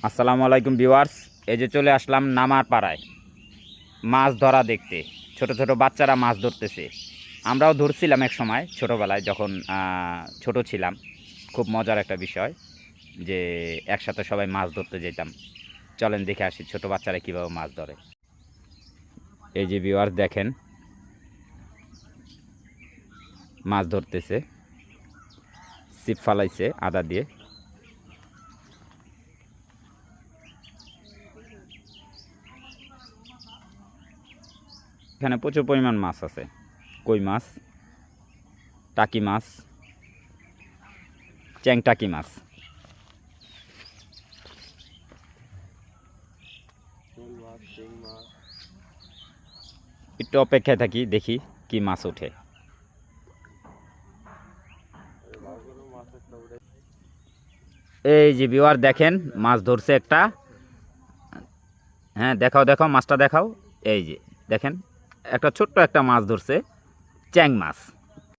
আসসালামু আলাইকুম ভিউয়ার্স। এই যে চলে আসলাম নামার পাড়ায় মাছ ধরা দেখতে। ছোট ছোট বাচ্চারা মাছ ধরতেছে। আমরাও ধরছিলাম এক সময় ছোটোবেলায়, যখন ছোট ছিলাম। খুব মজার একটা বিষয় যে একসাথে সবাই মাছ ধরতে যেতাম। চলেন দেখে আসি ছোট বাচ্চারা কীভাবে মাছ ধরে। এই যে ভিউয়ার্স দেখেন, মাছ ধরতেছে, ছিপ ফালাইছে আদা দিয়ে। এখানে প্রচুর পরিমাণ মাছ আছে, কই মাছ, টাকি মাছ, টাকি মাছ। একটু অপেক্ষায় থাকি, দেখি কি মাছ ওঠে। এই যে ভিউয়ার দেখেন, মাছ ধরছে একটা। হ্যাঁ, দেখাও দেখাও মাছটা দেখাও। এই যে দেখেন, একটা ছোট্ট একটা মাছ ধরছে, চ্যাং মাছ।